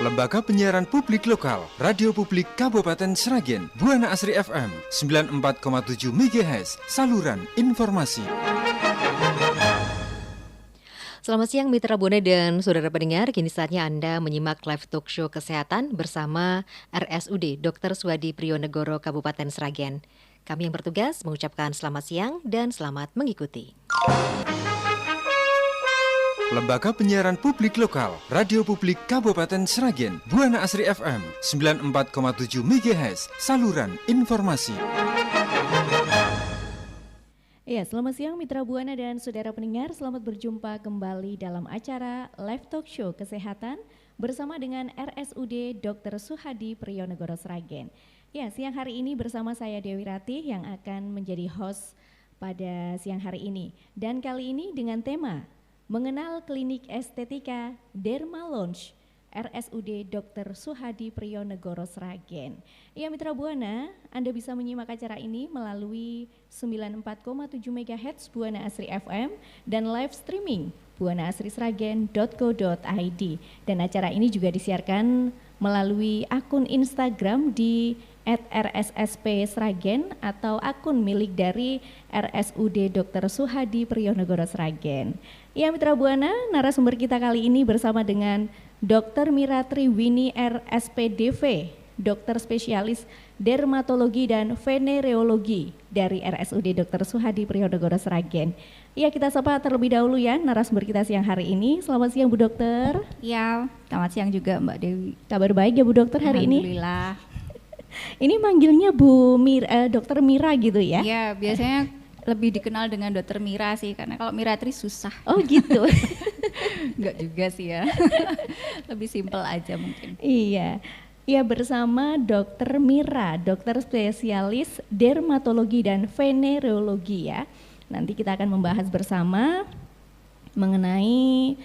Lembaga Penyiaran Publik Lokal, Radio Publik Kabupaten Sragen, Buana Asri FM, 94,7 MHz, saluran informasi. Selamat siang Mitra Buana dan saudara pendengar, kini saatnya Anda menyimak live talk show kesehatan bersama RSUD Dr. Suhadi Priyonegoro Kabupaten Sragen. Kami yang bertugas mengucapkan selamat siang dan selamat mengikuti. Lembaga Penyiaran Publik Lokal, Radio Publik Kabupaten Sragen, Buana Asri FM, 94,7 MHz, saluran informasi. Ya, selamat siang Mitra Buana dan saudara pendengar, selamat berjumpa kembali dalam acara Live Talk Show Kesehatan bersama dengan RSUD Dr. Suhadi Priyonegoro Sragen. Ya, siang hari ini bersama saya Dewi Ratih yang akan menjadi host pada siang hari ini. Dan kali ini dengan tema Mengenal Klinik Estetika Derma Lounge RSUD Dr. Suhadi Priyonegoro Sragen. Ya Mitra Buana, Anda bisa menyimak acara ini melalui 94,7 MHz Buana Asri FM dan live streaming buanaasrisragen.co.id. Dan acara ini juga disiarkan melalui akun Instagram di @rssp Sragen atau akun milik dari RSUD Dr. Suhadi Priyonegoro Sragen. Ya Mitra Buana, narasumber kita kali ini bersama dengan Dr. Miratri Wini RSPDV, dokter spesialis dermatologi dan venereologi dari RSUD Dr. Suhadi Priyonegoro Sragen. Ya, kita sapa terlebih dahulu ya narasumber kita siang hari ini. Selamat siang Bu Dokter. Ya, selamat siang juga Mbak Dewi. Kabar baik ya Bu Dokter hari ini? Alhamdulillah. Ini manggilnya Dokter Mira gitu ya? Ya, biasanya lebih dikenal dengan Dokter Mira sih, karena kalau Miratri susah. Oh gitu. Enggak juga sih ya. Lebih simpel aja mungkin. Iya. Ya, bersama Dokter Mira, dokter spesialis dermatologi dan venereologi ya. Nanti kita akan membahas bersama mengenai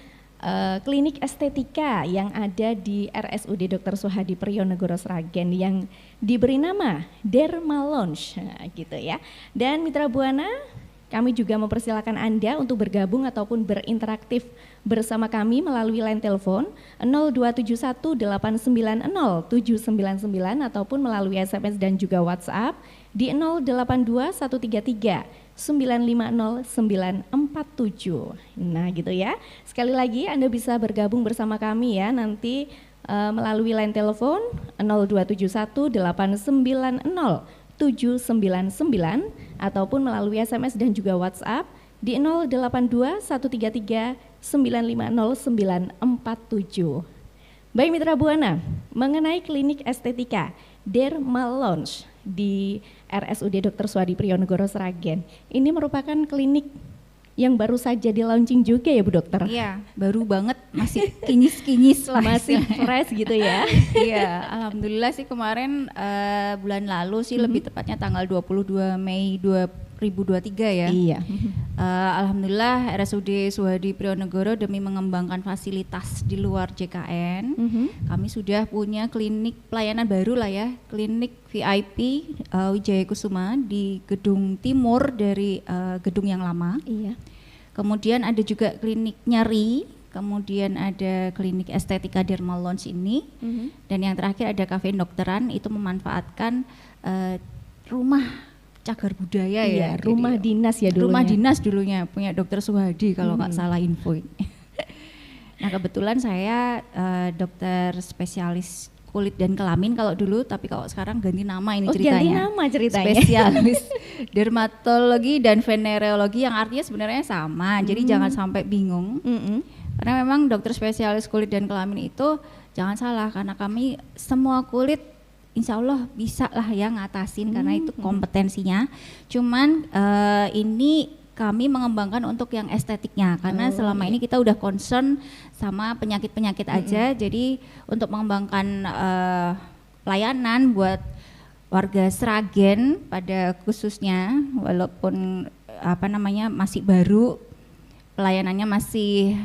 klinik estetika yang ada di RSUD Dr. Suhadi Priyonegoro Sragen yang diberi nama Derma Lounge, gitu ya. Dan Mitra Buana, kami juga mempersilakan Anda untuk bergabung ataupun berinteraktif bersama kami melalui line telepon 02718907999 ataupun melalui SMS dan juga WhatsApp di 082133950947. Nah gitu ya. Sekali lagi Anda bisa bergabung bersama kami ya nanti melalui line telepon 02718907999 ataupun melalui SMS dan juga WhatsApp di 082133950947. Baik Mitra Buana, mengenai klinik estetika Derma Lounge di RSUD Dr. Suhadi Priyonegoro Sragen, ini merupakan klinik yang baru saja di launching juga ya Bu Dokter? Iya, baru banget, masih kinyis-kinyis lah. Masih fresh gitu ya? Iya, alhamdulillah sih kemarin bulan lalu sih lebih tepatnya tanggal 22 Mei 2023 ya. Iya. Alhamdulillah RSUD Suhadi Priyonegoro demi mengembangkan fasilitas di luar JKN, kami sudah punya klinik pelayanan baru lah ya, klinik VIP Wijaya Kusuma di gedung timur dari gedung yang lama. Iya. Kemudian ada juga klinik nyeri, kemudian ada klinik estetika Derma Lounge ini, dan yang terakhir ada kafe dokteran, itu memanfaatkan rumah cagar budaya ya. Rumah dinas ya dulunya. Rumah dinas dulunya punya Dokter Suhadi kalau nggak salah info. Nah kebetulan saya dokter spesialis kulit dan kelamin kalau dulu, tapi kalau sekarang ganti nama ini ceritanya. Ganti nama ceritanya. Spesialis dermatologi dan venereologi yang artinya sebenarnya sama. Jadi jangan sampai bingung. Karena memang dokter spesialis kulit dan kelamin itu jangan salah, karena kami semua kulit insya Allah bisa lah ya ngatasin karena itu kompetensinya. Cuman ini kami mengembangkan untuk yang estetiknya karena selama ini kita udah concern sama penyakit-penyakit aja. Jadi untuk mengembangkan pelayanan buat warga Sragen pada khususnya, walaupun masih baru, pelayanannya masih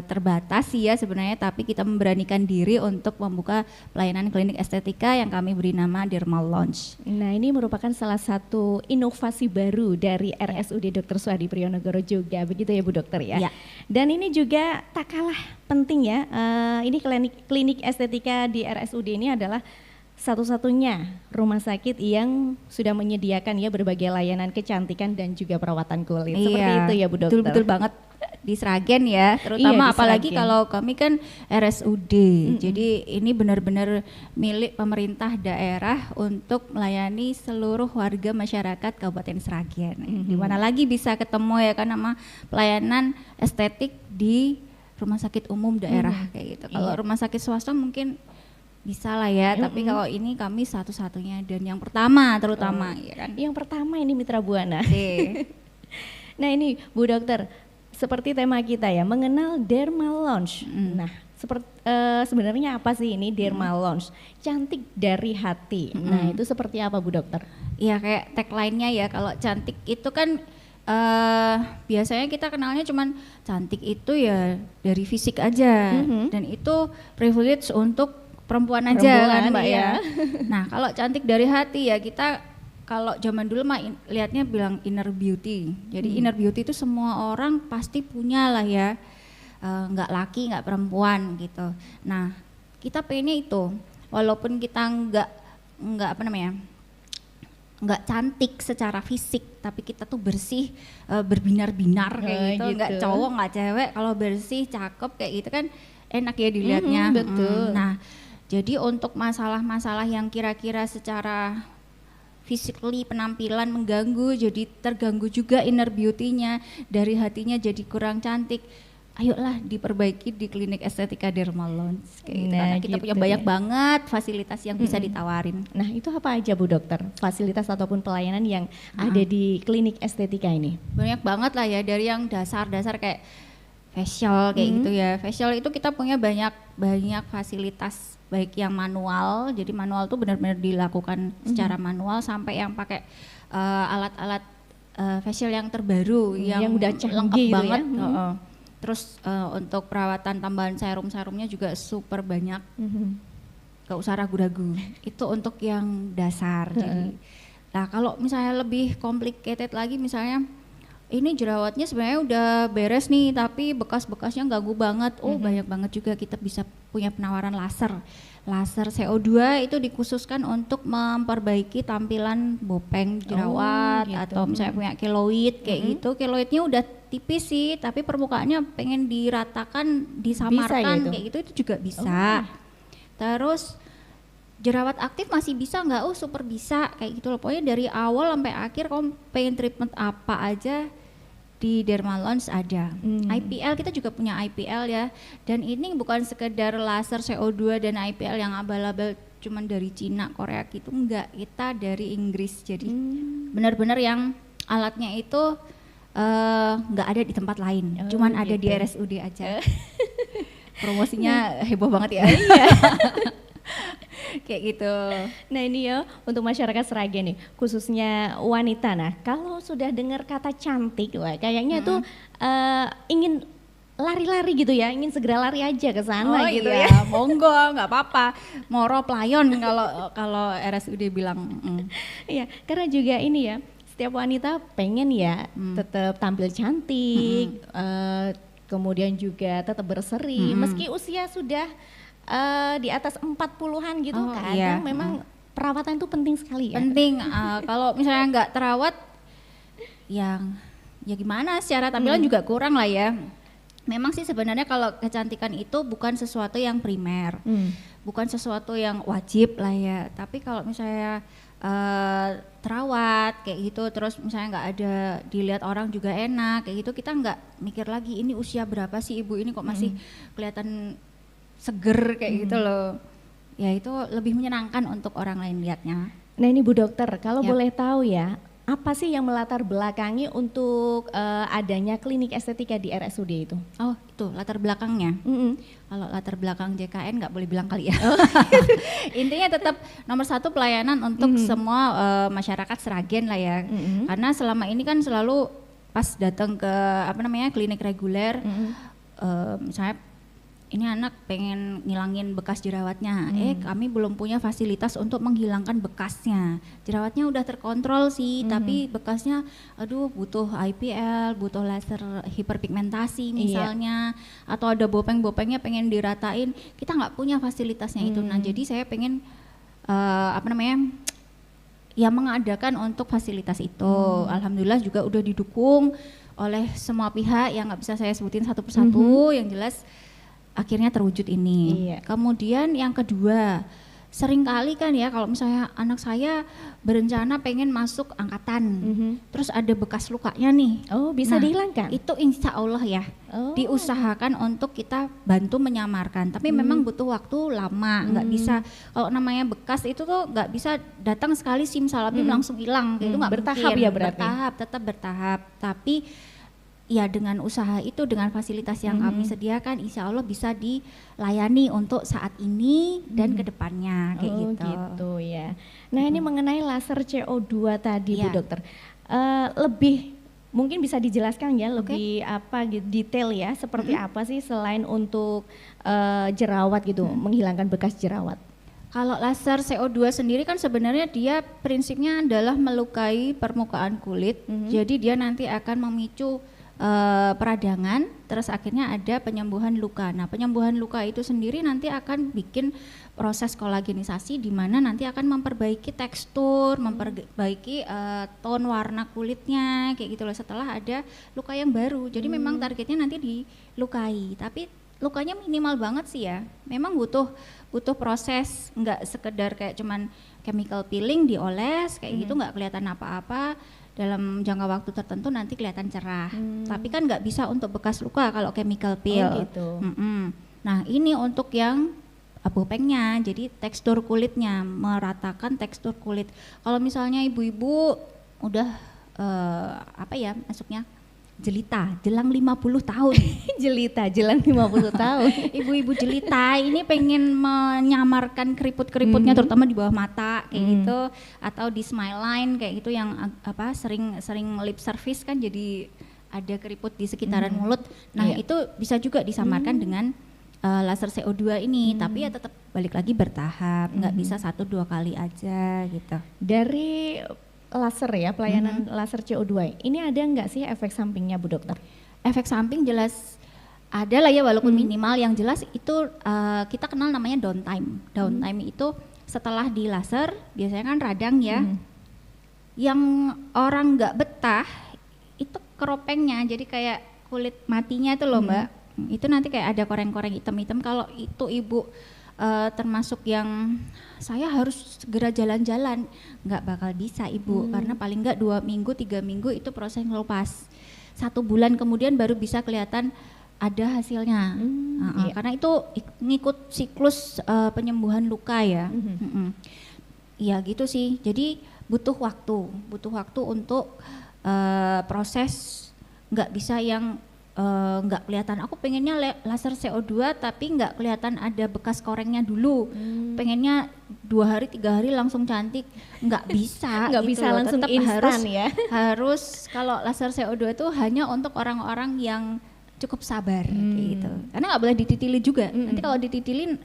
terbatas sih ya sebenarnya, tapi kita memberanikan diri untuk membuka pelayanan klinik estetika yang kami beri nama Dermal Lounge. Nah, ini merupakan salah satu inovasi baru dari RSUD Dr. Suhadi Priyonegoro juga, begitu ya Bu Dokter ya. Ya. Dan ini juga tak kalah penting ya, ini klinik estetika di RSUD ini adalah satu-satunya rumah sakit yang sudah menyediakan ya berbagai layanan kecantikan dan juga perawatan kulit. Seperti itu ya Bu Dokter. Betul banget di Sragen ya, terutama Iya, di apalagi Sragen. kalau kami kan RSUD. Jadi ini benar-benar milik pemerintah daerah untuk melayani seluruh warga masyarakat Kabupaten Sragen. Di mana lagi bisa ketemu ya kan sama pelayanan estetik di rumah sakit umum daerah kayak gitu. Kalau Iya. rumah sakit swasta mungkin bisa lah ya, tapi kalau ini kami satu-satunya dan yang pertama terutama ya kan. Yang pertama ini Mitra Buana. Oke. Nah ini Bu Dokter, seperti tema kita ya, mengenal Dermal Lounge. Nah, sebenarnya apa sih ini Dermal Lounge? Cantik dari hati. Nah, itu seperti apa Bu Dokter? Iya kayak tagline-nya ya, kalau cantik itu kan biasanya kita kenalnya cuman cantik itu ya dari fisik aja, dan itu privilege untuk perempuan aja Perempuan, kan Mbak iya. ya. Nah kalau cantik dari hati ya kita, kalau zaman dulu mah lihatnya bilang inner beauty. Jadi inner beauty itu semua orang pasti punya lah ya, nggak laki nggak perempuan gitu. Nah kita pengennya itu, walaupun kita nggak apa namanya, nggak cantik secara fisik, tapi kita tuh bersih, berbinar-binar kayak gitu. Nggak gitu. cowok nggak cewek, kalau bersih cakep kayak gitu kan enak ya dilihatnya. Betul. Nah jadi untuk masalah-masalah yang kira-kira secara physically penampilan mengganggu, jadi terganggu juga inner beauty-nya, dari hatinya jadi kurang cantik, ayolah diperbaiki di klinik estetika Dermal Lounge kayak gitu. Nah, Karena kita gitu punya ya. banyak banget fasilitas yang bisa ditawarin. Nah, itu apa aja Bu Dokter? Fasilitas ataupun pelayanan yang ada di klinik estetika ini? Banyak banget lah ya, dari yang dasar-dasar kayak facial kayak gitu ya. Facial itu kita punya banyak fasilitas, baik yang manual, jadi manual tuh benar-benar dilakukan secara manual, sampai yang pakai alat-alat facial yang terbaru Yang udah canggih lengkap gitu banget. ya. Heeh. Terus untuk perawatan tambahan serum-serumnya juga super banyak, gak usah ragu-ragu. Itu untuk yang dasar. Jadi, nah kalau misalnya lebih complicated lagi, misalnya ini jerawatnya sebenarnya udah beres nih, tapi bekas-bekasnya ganggu banget. Oh banyak banget juga kita bisa punya penawaran laser. Laser CO2 itu dikhususkan untuk memperbaiki tampilan bopeng jerawat, gitu. atau misalnya punya keloid kayak gitu. Keloidnya udah tipis sih, tapi permukaannya pengen diratakan, disamarkan gitu? kayak gitu, itu juga bisa. Terus jerawat aktif masih bisa nggak? Oh super bisa kayak gitu loh. Pokoknya dari awal sampai akhir kamu pengen treatment apa aja di Dermal Lounge ada. IPL kita juga punya IPL ya. Dan ini bukan sekedar laser CO2 dan IPL yang abal-abal cuman dari Cina, Korea gitu, enggak. Kita dari Inggris. Jadi benar-benar yang alatnya itu nggak ada di tempat lain. Cuman ada di gitu. RSUD aja. Promosinya heboh banget ya. Kayak gitu. Nah ini ya untuk masyarakat Sragen nih, khususnya wanita. Nah kalau sudah dengar kata cantik, wah kayaknya tuh ingin lari-lari gitu ya, ingin segera lari aja ke sana gitu iya, ya. monggo, nggak apa-apa. Moro playon kalau RSUD bilang. Iya, karena juga ini ya, setiap wanita pengen ya tetap tampil cantik, kemudian juga tetap berseri, meski usia sudah di atas 40-an gitu, Oh, kadang iya. memang perawatan itu penting sekali ya. Penting, kalau misalnya nggak terawat, yang ya gimana, secara tampilan juga kurang lah ya. Memang sih sebenarnya kalau kecantikan itu bukan sesuatu yang primer, bukan sesuatu yang wajib lah ya. Tapi kalau misalnya terawat kayak gitu, terus misalnya nggak ada dilihat orang juga enak kayak gitu, kita nggak mikir lagi ini usia berapa sih ibu ini kok masih kelihatan seger kayak gitu loh. Ya itu lebih menyenangkan untuk orang lain lihatnya. Nah ini Bu Dokter, kalau Ya. boleh tahu ya, apa sih yang melatar belakangi untuk adanya klinik estetika di RSUD itu? Oh itu latar belakangnya. Kalau latar belakang JKN nggak boleh bilang kali ya. Intinya tetap nomor satu pelayanan untuk semua masyarakat Sragen lah ya. Karena selama ini kan selalu pas datang ke klinik reguler, misalnya ini anak pengen ngilangin bekas jerawatnya, kami belum punya fasilitas untuk menghilangkan bekasnya. Jerawatnya udah terkontrol sih, tapi bekasnya aduh butuh IPL, butuh laser hiperpigmentasi misalnya, atau ada bopeng-bopengnya pengen diratain, kita nggak punya fasilitasnya itu. Nah jadi saya pengen ya mengadakan untuk fasilitas itu. Alhamdulillah juga udah didukung oleh semua pihak yang nggak bisa saya sebutin satu persatu, yang jelas akhirnya terwujud ini. Kemudian yang kedua, sering kali kan ya kalau misalnya anak saya berencana pengen masuk angkatan, terus ada bekas lukanya nih. Oh, bisa dihilangkan? Itu insya Allah ya, diusahakan untuk kita bantu menyamarkan. Tapi memang butuh waktu lama, nggak bisa. Kalau namanya bekas itu tuh nggak bisa datang sekali simsalabim langsung hilang, itu nggak bertahap mungkin. Ya berarti? Tetap bertahap. Tapi ya dengan usaha itu, dengan fasilitas yang kami sediakan, insya Allah bisa dilayani untuk saat ini dan kedepannya kayak gitu ya. Nah ini mengenai laser CO2 tadi Bu Dokter, lebih mungkin bisa dijelaskan ya lebih apa detail ya, seperti apa sih selain untuk jerawat gitu, menghilangkan bekas jerawat? Kalau laser CO2 sendiri kan sebenarnya dia prinsipnya adalah melukai permukaan kulit, jadi dia nanti akan memicu peradangan, terus akhirnya ada penyembuhan luka. Nah penyembuhan luka itu sendiri nanti akan bikin proses kolagenisasi, di mana nanti akan memperbaiki tekstur, memperbaiki tone warna kulitnya kayak gitu loh, setelah ada luka yang baru. Jadi memang targetnya nanti dilukai, tapi lukanya minimal banget sih ya. Memang butuh proses, nggak sekedar kayak cuman chemical peeling dioles kayak gitu, nggak kelihatan apa-apa. Dalam jangka waktu tertentu nanti kelihatan cerah, tapi kan nggak bisa untuk bekas luka kalau chemical peel. Gitu. Nah ini untuk yang bopengnya, jadi tekstur kulitnya, meratakan tekstur kulit. Kalau misalnya ibu-ibu udah masuknya jelita, jelang 50 tahun. Jelita, jelang 50 tahun. Ibu-ibu jelita ini pengen menyamarkan keriput-keriputnya terutama di bawah mata kayak gitu, atau di smile line kayak gitu yang sering lip service kan jadi ada keriput di sekitaran mulut. Nah itu bisa juga disamarkan dengan laser CO2 ini, tapi ya tetap balik lagi bertahap, nggak bisa 1-2 kali aja gitu. Dari laser ya, pelayanan laser CO2 ini ada nggak sih efek sampingnya Bu Dokter? Efek samping jelas ada lah ya, walaupun minimal. Yang jelas itu kita kenal namanya downtime. Downtime itu setelah di laser biasanya kan radang ya, yang orang nggak betah itu keropengnya, jadi kayak kulit matinya itu loh Mbak, itu nanti kayak ada koreng-koreng hitam-hitam. Kalau itu ibu termasuk yang saya harus segera jalan-jalan, nggak bakal bisa ibu, karena paling nggak 2 minggu 3 minggu itu proses ngelupas. 1 bulan kemudian baru bisa kelihatan ada hasilnya. Karena itu ngikut siklus penyembuhan luka ya. Ya gitu sih, jadi butuh waktu untuk proses, nggak bisa yang nggak kelihatan. Aku pengennya laser CO2 tapi nggak kelihatan ada bekas korengnya dulu. Pengennya 2 hari 3 hari langsung cantik, nggak bisa. Nggak gitu bisa loh. langsung Tetap instan ya. Harus kalau laser CO2 itu hanya untuk orang-orang yang cukup sabar gitu. Karena nggak boleh dititili juga. Nanti kalau dititilin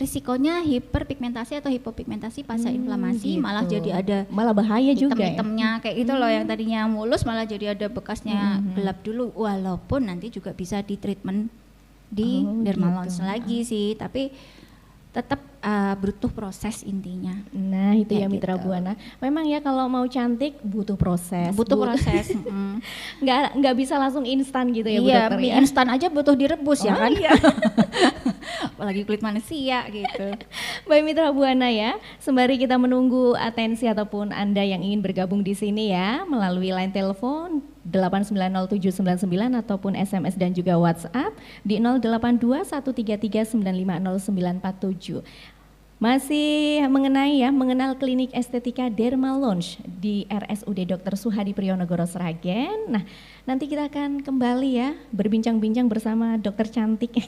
risikonya hiperpigmentasi atau hipopigmentasi pasca inflamasi, gitu. Malah jadi ada bahaya juga ya. hitam-hitamnya kayak gitu loh, yang tadinya mulus malah jadi ada bekasnya gelap dulu, walaupun nanti juga bisa di treatment di dermalons lagi sih, tapi tetap butuh proses intinya. Nah itu ya Mitra gitu. Buana, memang ya kalau mau cantik butuh proses. Proses. Nggak bisa langsung instan gitu ya Bu Iya, Dokter mie ya. instan aja butuh direbus ya kan. Iya. Apalagi kulit manusia gitu. Baik Mitra Buana ya, sembari kita menunggu atensi ataupun Anda yang ingin bergabung di sini ya, melalui line telepon 890799 ataupun SMS dan juga WhatsApp di 082133950947. Masih mengenal klinik estetika Derma Lounge di RSUD Dr. Suhadi Priyonegoros Sragen. Nah, nanti kita akan kembali ya berbincang-bincang bersama dokter cantik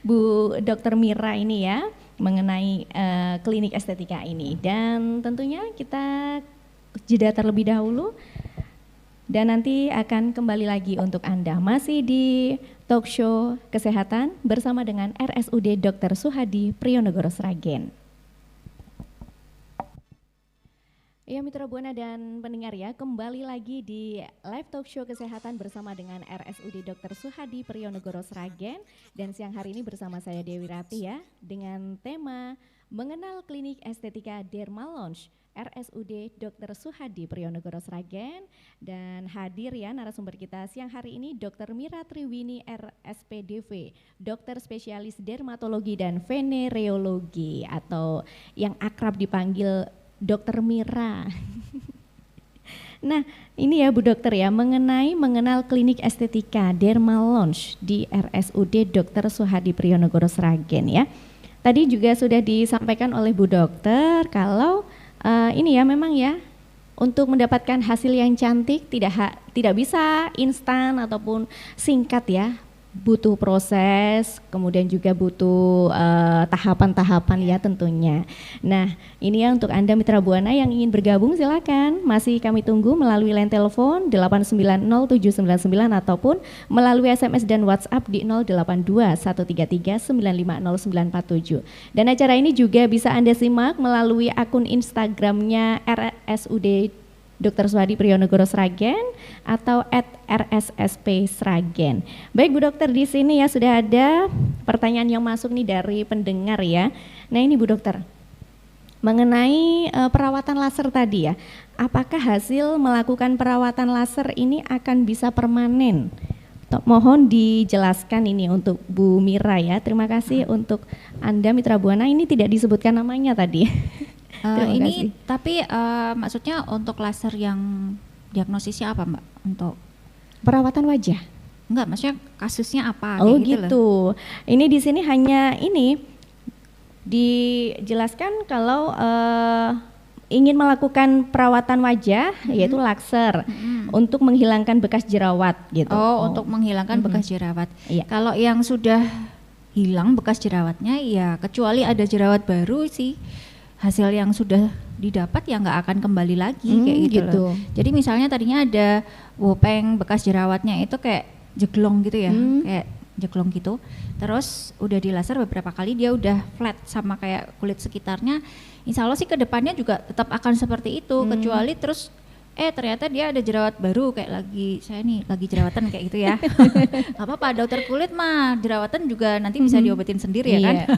Bu Dr. Mira ini ya mengenai klinik estetika ini, dan tentunya kita jeda terlebih dahulu. Masih mengenai klinik estetika Derma Lounge di RSUD Dr. Suhadi Priyonegoros Sragen. Nah, nanti kita akan kembali ya berbincang-bincang bersama dokter cantik Bu Dr. Mira ini ya mengenai klinik estetika ini, dan tentunya kita jeda terlebih dahulu. Dan nanti akan kembali lagi untuk Anda masih di Talk Show Kesehatan bersama dengan RSUD Dr. Suhadi Priyonegoro Sragen. Ya Mitra Buana dan pendengar ya, kembali lagi di live talk show kesehatan bersama dengan RSUD Dr. Suhadi Priyonegoro Sragen. Dan siang hari ini bersama saya Dewi Rati ya, dengan tema mengenal klinik estetika Derma Lounge RSUD Dr. Suhadi Priyonegoro Sragen. Dan hadir ya narasumber kita siang hari ini Dr. Mira Triwini RSPDV, dokter spesialis dermatologi dan venereologi atau yang akrab dipanggil Dokter Mira. Nah, ini ya Bu Dokter ya, mengenal klinik estetika Derma Lounge di RSUD Dr. Suhadi Priyonegoro Sragen ya. Tadi juga sudah disampaikan oleh Bu Dokter kalau ini ya memang ya untuk mendapatkan hasil yang cantik tidak bisa instan ataupun singkat ya. Butuh proses, kemudian juga butuh tahapan-tahapan ya tentunya. Nah ini ya untuk Anda Mitra Buana yang ingin bergabung silakan, masih kami tunggu melalui line telepon 8907999 ataupun melalui SMS dan WhatsApp di 082133950947. Dan acara ini juga bisa Anda simak melalui akun Instagramnya RSUD Dr. Suhadi Priyonegoro Sragen atau @rssp Sragen. Baik Bu Dokter, di sini ya sudah ada pertanyaan yang masuk nih dari pendengar ya. Nah ini Bu Dokter, mengenai perawatan laser tadi ya, apakah hasil melakukan perawatan laser ini akan bisa permanen? Mohon dijelaskan ini untuk Bu Mira ya. Terima kasih untuk Anda Mitra Buana, ini tidak disebutkan namanya tadi. Ini kasih. Tapi maksudnya untuk laser yang diagnosisnya apa Mbak? Untuk perawatan wajah? Enggak, maksudnya kasusnya apa? Oh gitu. Ini di sini hanya ini dijelaskan kalau ingin melakukan perawatan wajah yaitu laser untuk menghilangkan bekas jerawat gitu. Untuk menghilangkan bekas jerawat. Iya. Kalau yang sudah hilang bekas jerawatnya ya kecuali ada jerawat baru sih. Hasil yang sudah didapat ya nggak akan kembali lagi kayak gitu. Loh. Jadi misalnya tadinya ada bopeng bekas jerawatnya itu kayak jeglong gitu ya, kayak jeglong gitu. Terus udah di laser beberapa kali dia udah flat sama kayak kulit sekitarnya. Insya Allah sih kedepannya juga tetap akan seperti itu, kecuali terus ternyata dia ada jerawat baru kayak saya nih lagi jerawatan kayak gitu ya. Gak apa-apa, dokter kulit mah jerawatan juga nanti bisa diobatin sendiri ya kan.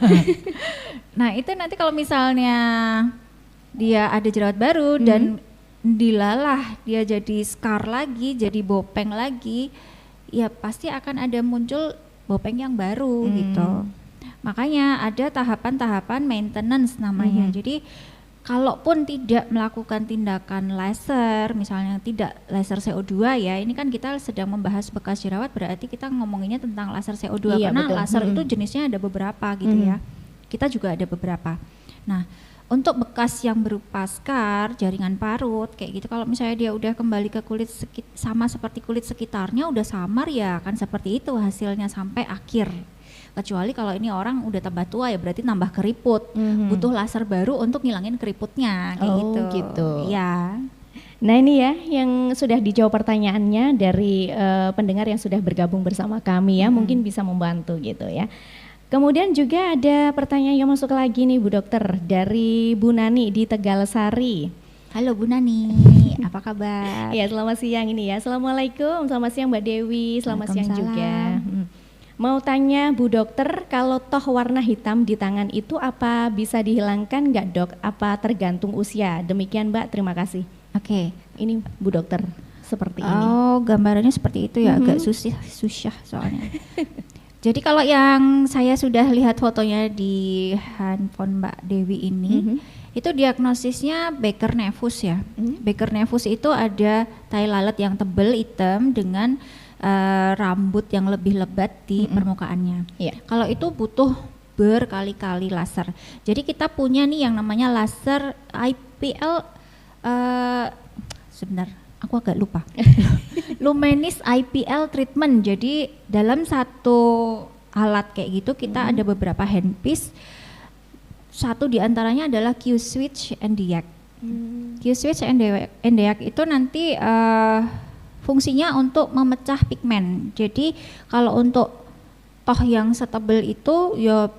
Nah itu nanti kalau misalnya dia ada jerawat baru dan dilalah dia jadi scar lagi, jadi bopeng lagi, ya pasti akan ada muncul bopeng yang baru gitu. Makanya ada tahapan-tahapan maintenance namanya. Jadi kalaupun tidak melakukan tindakan laser, misalnya tidak laser CO2 ya, ini kan kita sedang membahas bekas jerawat, berarti kita ngomonginnya tentang laser CO2 karena betul. Laser itu jenisnya ada beberapa gitu ya. Kita juga ada beberapa. Nah, untuk bekas yang berupa scar, jaringan parut kayak gitu, kalau misalnya dia udah kembali ke kulit sama seperti kulit sekitarnya udah samar ya kan seperti itu hasilnya sampai akhir. Kecuali kalau ini orang udah tambah tua ya berarti nambah keriput, butuh laser baru untuk ngilangin keriputnya kayak gitu. Ya. Nah ini ya yang sudah dijawab pertanyaannya dari pendengar yang sudah bergabung bersama kami ya, mungkin bisa membantu gitu ya. Kemudian juga ada pertanyaan yang masuk lagi nih Bu Dokter dari Bu Nani di Tegalsari. Halo Bu Nani, apa kabar? Ya selamat siang ini ya. Assalamualaikum, selamat siang Mbak Dewi, selamat siang juga. Mau tanya Bu Dokter, kalau toh warna hitam di tangan itu apa bisa dihilangkan nggak Dok? Apa tergantung usia? Demikian Mbak, terima kasih. Oke. Ini Bu Dokter seperti ini. Oh gambarannya seperti itu ya, agak susah soalnya. Jadi kalau yang saya sudah lihat fotonya di handphone Mbak Dewi ini, itu diagnosisnya Becker nevus ya. Becker nevus itu ada tai lalat yang tebal hitam dengan rambut yang lebih lebat di permukaannya. Kalau itu butuh berkali-kali laser. Jadi kita punya nih yang namanya laser IPL, sebentar, aku agak lupa. Lumenis IPL treatment. Jadi dalam satu alat kayak gitu kita ada beberapa handpiece. Satu diantaranya adalah Q-switch and DIAC. Q-switch and DIAC itu nanti fungsinya untuk memecah pigmen. Jadi kalau untuk toh yang setebal itu ya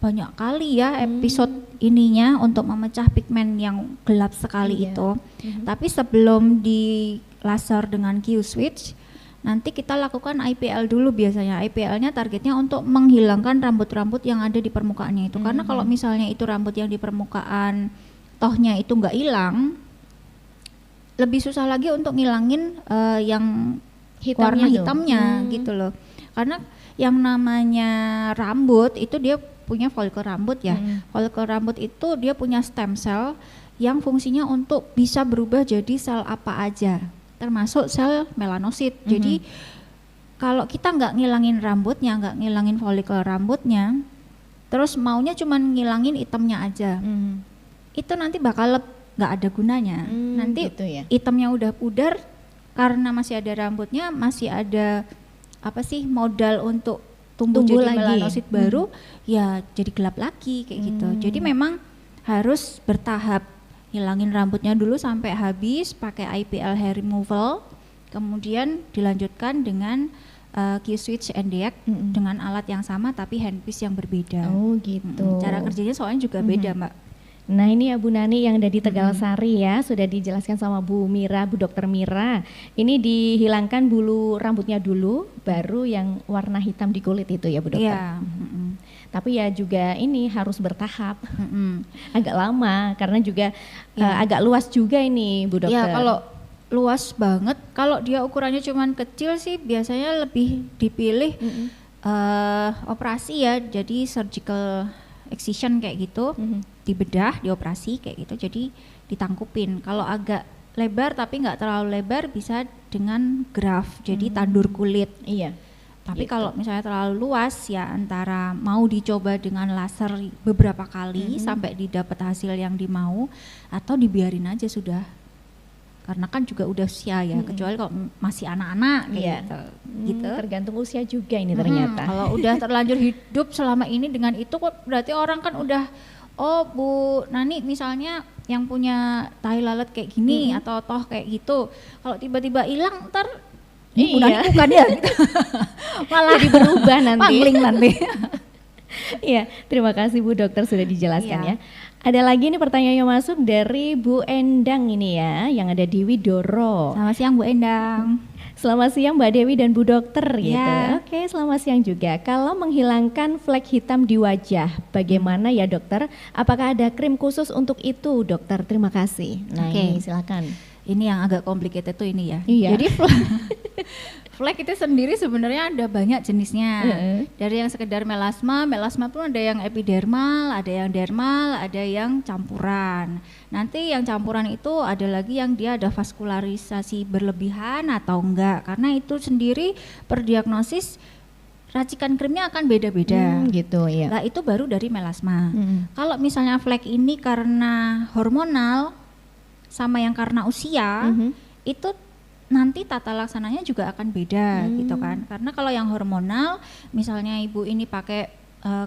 banyak kali ya episode ininya untuk memecah pigmen yang gelap sekali itu. Tapi sebelum di laser dengan Q-switch, nanti kita lakukan IPL dulu biasanya. IPL-nya targetnya untuk menghilangkan rambut-rambut yang ada di permukaannya itu. Karena kalau misalnya itu rambut yang di permukaan tohnya itu nggak hilang, lebih susah lagi untuk ngilangin yang warna hitamnya gitu loh. Karena yang namanya rambut itu dia punya folikel rambut ya. Folikel rambut itu dia punya stem cell yang fungsinya untuk bisa berubah jadi sel apa aja, termasuk sel melanosit. Jadi kalau kita nggak ngilangin rambutnya, nggak ngilangin folikel rambutnya, terus maunya cuman ngilangin hitamnya aja, itu nanti bakal nggak ada gunanya. Nanti gitu ya. hitamnya udah pudar, karena masih ada rambutnya, masih ada apa sih modal untuk tumbuh jadi lagi. melanosit baru, ya jadi gelap lagi kayak gitu. Jadi memang harus bertahap, hilangin rambutnya dulu sampai habis pakai IPL hair removal, kemudian dilanjutkan dengan Q-switch NDX dengan alat yang sama tapi handpiece yang berbeda. Oh gitu. Cara kerjanya soalnya juga beda, Mbak. Nah ini ya Bu Nani yang dari Tegal Sari ya, sudah dijelaskan sama Bu Mira, Bu Dokter Mira. Ini dihilangkan bulu rambutnya dulu, baru yang warna hitam di kulit itu ya Bu Dokter. Iya. Tapi ya juga ini harus bertahap, agak lama karena juga agak luas juga ini Bu Dokter. Ya kalau luas banget, kalau dia ukurannya cuman kecil sih biasanya lebih dipilih operasi ya, jadi surgical excision kayak gitu, dibedah, dioperasi kayak gitu, jadi ditangkupin. Kalau agak lebar tapi nggak terlalu lebar bisa dengan graft, jadi tandur kulit. Iya. Tapi Gitu. kalau misalnya terlalu luas ya antara mau dicoba dengan laser beberapa kali sampai didapat hasil yang dimau, atau dibiarin aja sudah. Karena kan juga udah usia ya, kecuali kalau masih anak-anak kayak gitu. Tergantung usia juga ini ternyata. Kalau udah terlanjur hidup selama ini dengan itu kok berarti orang kan udah, oh Bu Nani misalnya yang punya tahi lalat kayak gini atau toh kayak gitu, kalau tiba-tiba hilang ntar Bu Nani bukan ya gitu. Malah jadi berubah nanti. Pangling nanti. Iya, terima kasih Bu Dokter sudah dijelaskan Iya. ya. Ada lagi nih pertanyaan yang masuk dari Bu Endang ini ya, yang ada di Widoro. Selamat siang Bu Endang. Selamat siang Mbak Dewi dan Bu Dokter gitu. Ya. Oke, selamat siang juga. Kalau menghilangkan flek hitam di wajah, bagaimana ya Dokter? Apakah ada krim khusus untuk itu Dokter? Terima kasih. Nah Oke. ini silakan. Ini yang agak complicated tuh ini ya. Iya. Jadi flek itu sendiri sebenarnya ada banyak jenisnya. Dari yang sekedar melasma, melasma pun ada yang epidermal, ada yang dermal, ada yang campuran. Nanti yang campuran itu ada lagi yang dia ada vaskularisasi berlebihan atau enggak. Karena itu sendiri per diagnosis racikan krimnya akan beda-beda. Gitu ya. Nah itu baru dari melasma. Kalau misalnya flek ini karena hormonal sama yang karena usia, itu nanti tata laksananya juga akan beda gitu kan. Karena kalau yang hormonal, misalnya ibu ini pakai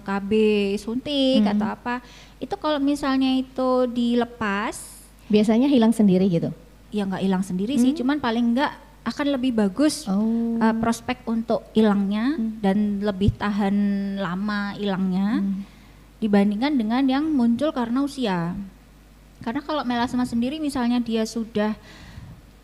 KB suntik atau apa, itu kalau misalnya itu dilepas, Biasanya hilang sendiri gitu. ya nggak hilang sendiri sih, cuman paling nggak akan lebih bagus Oh. prospek untuk hilangnya dan lebih tahan lama hilangnya dibandingkan dengan yang muncul karena usia. Karena kalau melasma sendiri misalnya dia sudah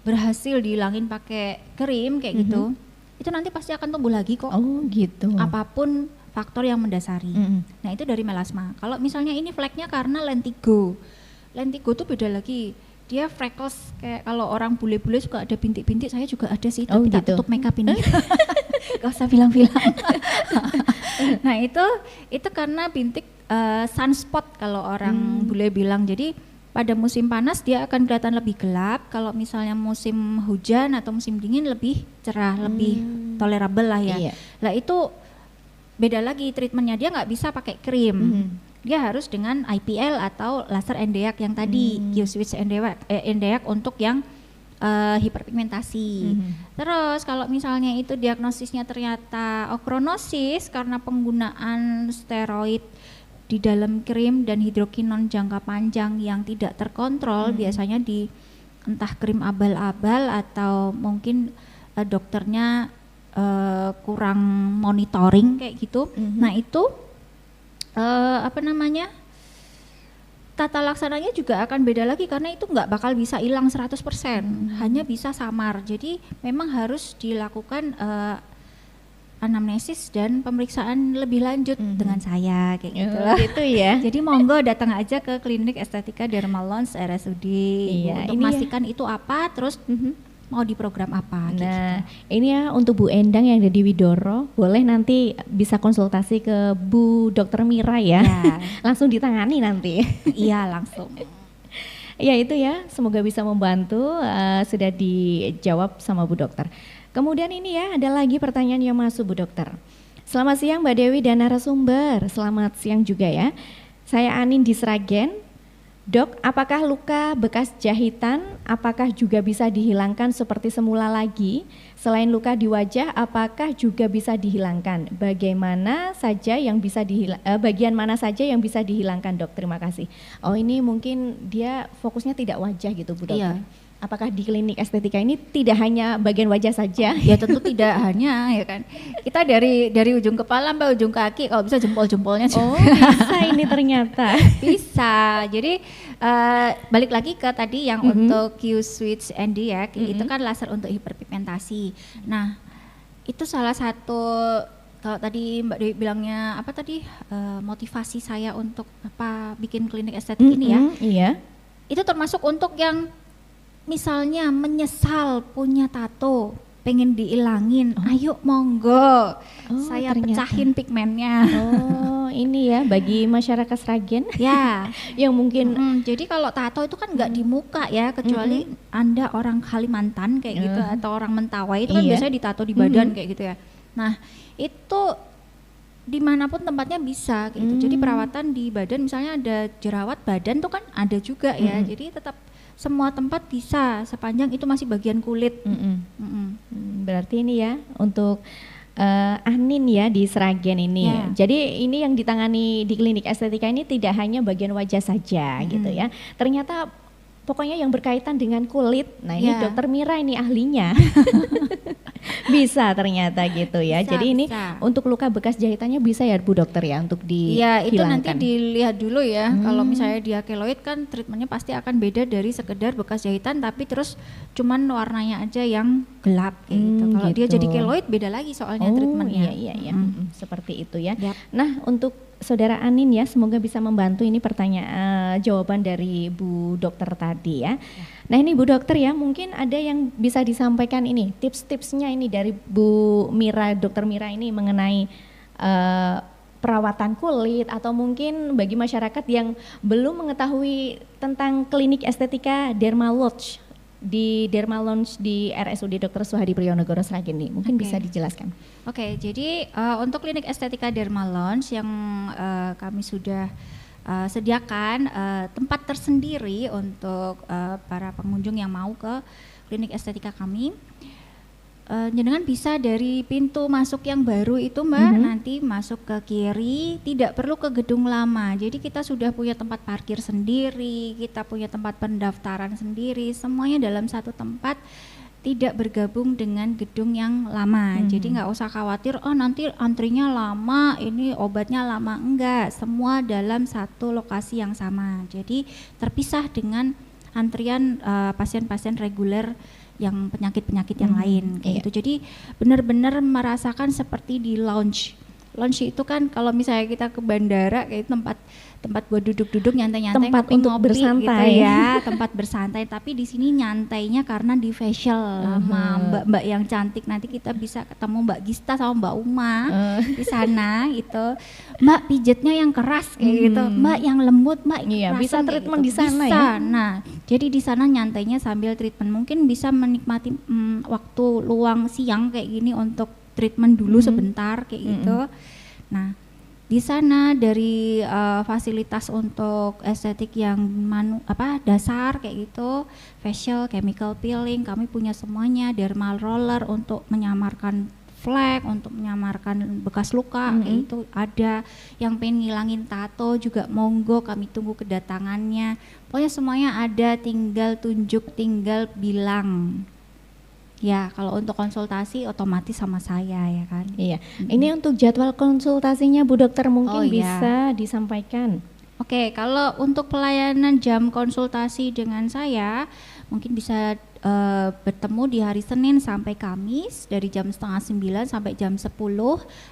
berhasil dihilangin pakai krim kayak gitu, itu nanti pasti akan tumbuh lagi kok. Oh gitu. Apapun faktor yang mendasari. Nah itu dari melasma. Kalau misalnya ini fleknya karena lentigo, lentigo tuh beda lagi. Dia freckles kayak kalau orang bule-bule suka ada bintik-bintik, saya juga ada sih, Oh, tapi tak gitu. tutup makeup ini. Gak usah bilang-bilang. Nah itu karena bintik sunspot kalau orang bule bilang. Jadi pada musim panas dia akan kelihatan lebih gelap. Kalau misalnya musim hujan atau musim dingin lebih cerah, lebih tolerable lah ya. Iya. Lah itu beda lagi treatmentnya, dia nggak bisa pakai krim. Dia harus dengan IPL atau laser NDX yang tadi, Q-switch NDX untuk yang hiperpigmentasi. Terus kalau misalnya itu diagnosisnya ternyata okronosis karena penggunaan steroid di dalam krim dan hidrokinon jangka panjang yang tidak terkontrol, biasanya di entah krim abal-abal atau mungkin dokternya kurang monitoring kayak gitu. Nah itu tata laksananya juga akan beda lagi karena itu nggak bakal bisa hilang 100%, hanya bisa samar. Jadi memang harus dilakukan anamnesis dan pemeriksaan lebih lanjut dengan saya kayak gitu lah. Gitu ya. Jadi monggo datang aja ke Klinik Estetika Derma Lounge RSUD untuk memastikan itu apa, terus mau diprogram apa. Nah, ini ya untuk Bu Endang yang ada di Widoro, boleh nanti bisa konsultasi ke Bu Dr. Mira ya. Langsung ditangani nanti. Iya, langsung. Ya itu ya, semoga bisa membantu, sudah dijawab sama Bu Dokter. Kemudian ini ya, ada lagi pertanyaan yang masuk Bu Dokter. Selamat siang Mbak Dewi dan narasumber, selamat siang juga ya. Saya Anin di Sragen. Dok, apakah luka bekas jahitan, apakah juga bisa dihilangkan seperti semula lagi? Selain luka di wajah, apakah juga bisa dihilangkan? Bagian mana saja yang bisa dihilangkan, Dok? Terima kasih. Oh, ini mungkin dia fokusnya tidak wajah gitu, Bu Dok. Iya. Apakah di klinik estetika ini tidak hanya bagian wajah saja? Ya tentu tidak hanya ya kan. Kita dari ujung kepala sampai ujung kaki, kalau bisa jempol-jempolnya juga. Oh, bisa ini ternyata. Bisa. Jadi balik lagi ke tadi yang untuk Q-switch ND ya, itu kan laser untuk hiperpigmentasi. Nah, itu salah satu, kalau tadi Mbak Dewi bilangnya apa tadi, motivasi saya untuk bikin klinik estetik ini ya. Iya. Itu termasuk untuk yang misalnya menyesal punya tato, pengen diilangin, ayo monggo, saya ternyata pecahin pigmennya. Oh, ini ya bagi masyarakat Sragen ya, yang mungkin jadi kalau tato itu kan nggak di muka ya, kecuali Anda orang Kalimantan kayak gitu atau orang Mentawai itu kan biasanya ditato di badan kayak gitu ya. Nah itu dimanapun tempatnya bisa gitu. Jadi perawatan di badan, misalnya ada jerawat badan tuh kan ada juga ya. Jadi tetap semua tempat bisa sepanjang itu masih bagian kulit. Berarti ini ya untuk Anin ya di Sragen ini. Ya. Jadi ini yang ditangani di klinik estetika ini tidak hanya bagian wajah saja gitu ya. Ternyata pokoknya yang berkaitan dengan kulit. Nah ini Dokter Mira ini ahlinya. Bisa ternyata gitu ya. Bisa, jadi ini bisa. untuk luka bekas jahitannya bisa ya Bu Dokter ya untuk dihilangkan. Ya itu nanti dilihat dulu ya. Kalau misalnya dia keloid kan treatmentnya pasti akan beda dari sekedar bekas jahitan tapi terus cuman warnanya aja yang gelap kayak gitu. Kalau dia gitu. jadi keloid beda lagi soalnya treatmentnya. Iya. Seperti itu ya. Yap. Nah untuk Saudara Anin ya, semoga bisa membantu ini pertanyaan jawaban dari Bu Dokter tadi ya. Nah ini Bu Dokter ya, mungkin ada yang bisa disampaikan ini tips-tipsnya ini dari Bu Mira, Dokter Mira ini mengenai perawatan kulit atau mungkin bagi masyarakat yang belum mengetahui tentang klinik estetika Derma Lounge di Derma Lounge di RSUD Dr. Suhadi Priyonego Sragen nih, mungkin bisa dijelaskan. Oke, jadi untuk klinik estetika Derma Lounge yang kami sudah sediakan tempat tersendiri untuk para pengunjung yang mau ke klinik estetika kami. Jenengan bisa dari pintu masuk yang baru itu Mbak, nanti masuk ke kiri, tidak perlu ke gedung lama. Jadi kita sudah punya tempat parkir sendiri, kita punya tempat pendaftaran sendiri, semuanya dalam satu tempat, tidak bergabung dengan gedung yang lama. Jadi nggak usah khawatir, oh nanti antrinya lama, ini obatnya lama, enggak. Semua dalam satu lokasi yang sama. Jadi terpisah dengan antrian pasien-pasien reguler yang penyakit-penyakit yang lain kayak gitu. Jadi benar-benar merasakan seperti di lounge. Lounge itu kan kalau misalnya kita ke bandara kayak tempat buat duduk-duduk nyantai-nyantai, tempat untuk bersantai gitu ya, tempat bersantai. Tapi di sini nyantainya karena di facial sama mbak-mbak yang cantik. Nanti kita bisa ketemu Mbak Gista sama Mbak Uma di sana gitu. Mbak pijetnya yang keras kayak gitu, Mbak yang lembut, Mbak bisa treatment gitu. di sana bisa. ya. Nah, jadi di sana nyantainya sambil treatment. Mungkin bisa menikmati waktu luang siang kayak gini untuk treatment dulu sebentar kayak gitu. Nah, di sana dari fasilitas untuk estetik yang dasar kayak gitu, facial, chemical peeling, kami punya semuanya, dermal roller untuk menyamarkan flek, untuk menyamarkan bekas luka kayak itu ada. Yang pengen ngilangin tato juga monggo, kami tunggu kedatangannya. Pokoknya semuanya ada, tinggal tunjuk, tinggal bilang. Ya, kalau untuk konsultasi otomatis sama saya ya kan. Iya. Ini untuk jadwal konsultasinya Bu Dokter mungkin Oh, iya. bisa disampaikan. Oke, kalau untuk pelayanan jam konsultasi dengan saya mungkin bisa bertemu di hari Senin sampai Kamis dari jam 8:30 sampai jam 10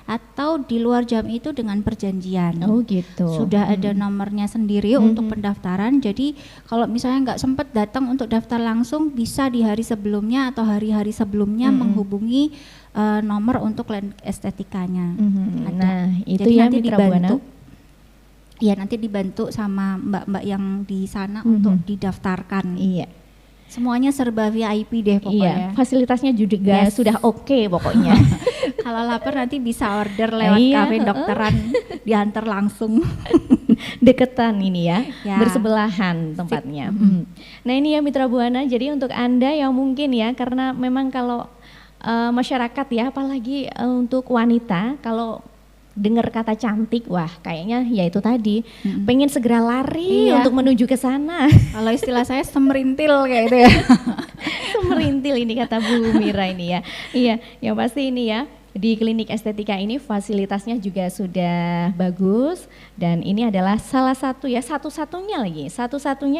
atau di luar jam itu dengan perjanjian. Oh gitu. Sudah ada nomornya sendiri untuk pendaftaran. Jadi kalau misalnya nggak sempat datang untuk daftar langsung, bisa di hari sebelumnya atau hari-hari sebelumnya menghubungi nomor untuk klinik estetikanya. Ada. Nah, itu Jadi ya nanti Mitra dibantu. Buana. Ya, nanti dibantu sama mbak-mbak yang di sana untuk didaftarkan. Iya. Semuanya serba VIP deh Iya, pokoknya. fasilitasnya juga Yes. sudah oke pokoknya. Kalau lapar nanti bisa order lewat Iya, kafe dokteran, diantar langsung. Deketan ini ya, Ya. bersebelahan tempatnya. Nah ini ya Mitra Buana, jadi untuk Anda yang mungkin ya, karena memang kalau masyarakat ya, apalagi untuk wanita, kalau dengar kata cantik, wah kayaknya ya itu tadi, pengen segera lari Iya. untuk menuju ke sana. Kalau istilah saya semerintil kayak gitu ya. Merintil ini kata Bu Mira ini ya. Iya, yang pasti ini ya, di klinik estetika ini fasilitasnya juga sudah bagus dan ini adalah salah satu ya, satu-satunya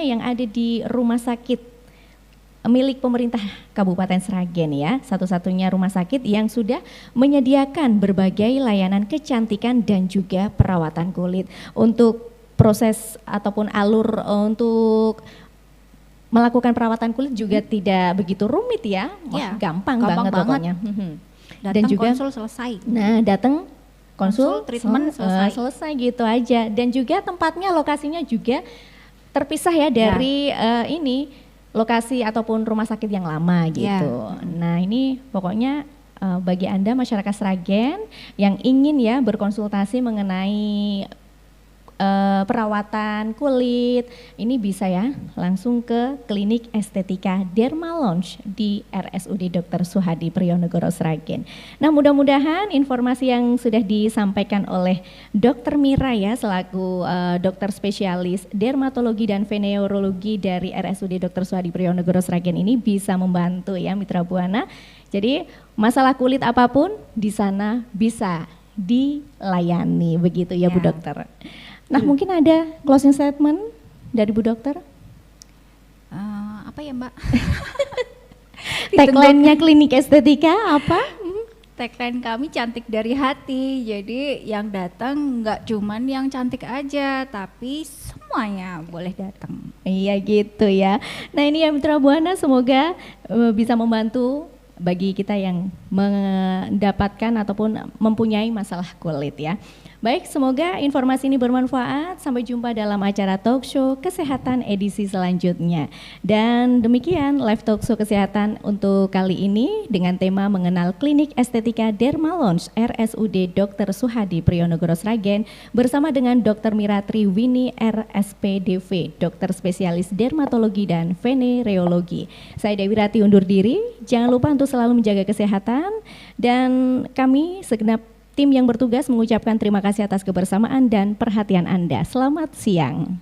yang ada di rumah sakit milik pemerintah Kabupaten Sragen ya, satu-satunya rumah sakit yang sudah menyediakan berbagai layanan kecantikan dan juga perawatan kulit. Untuk proses ataupun alur untuk melakukan perawatan kulit juga tidak begitu rumit ya, Iya, gampang gampang banget banget. pokoknya. Datang Dan juga konsul selesai. nah datang konsul, treatment selesai. gitu aja, dan juga tempatnya lokasinya juga terpisah ya dari ini lokasi ataupun rumah sakit yang lama gitu. Nah ini pokoknya bagi Anda masyarakat Sragen yang ingin ya berkonsultasi mengenai perawatan kulit, ini bisa ya langsung ke klinik estetika Derma Lounge di RSUD Dr. Suhadi Priyonego Sragen. Nah mudah-mudahan informasi yang sudah disampaikan oleh Dr. Mira ya selaku dokter spesialis dermatologi dan venereologi dari RSUD Dr. Suhadi Priyonego Sragen ini bisa membantu ya Mitra Buana. Jadi masalah kulit apapun di sana bisa dilayani begitu ya Bu Dokter. Nah mungkin ada closing statement dari Bu Dokter? Apa ya Mbak? Tagline-nya klinik estetika apa? Tagline kami cantik dari hati. Jadi yang datang nggak cuman yang cantik aja, tapi semuanya boleh datang. Iya gitu ya. Nah ini ya Mitra Buana, semoga bisa membantu bagi kita yang mendapatkan ataupun mempunyai masalah kulit ya. Baik, semoga informasi ini bermanfaat. Sampai jumpa dalam acara talk show kesehatan edisi selanjutnya. Dan demikian live talk show kesehatan untuk kali ini dengan tema mengenal klinik estetika Derma Lounge RSUD Dr. Suhadi Priyonego Sragen bersama dengan Dr. Miratri Wini RSPDV, dokter spesialis dermatologi dan venereologi. Saya Dewi Rati undur diri. Jangan lupa untuk selalu menjaga kesehatan dan kami segenap tim yang bertugas mengucapkan terima kasih atas kebersamaan dan perhatian Anda. Selamat siang.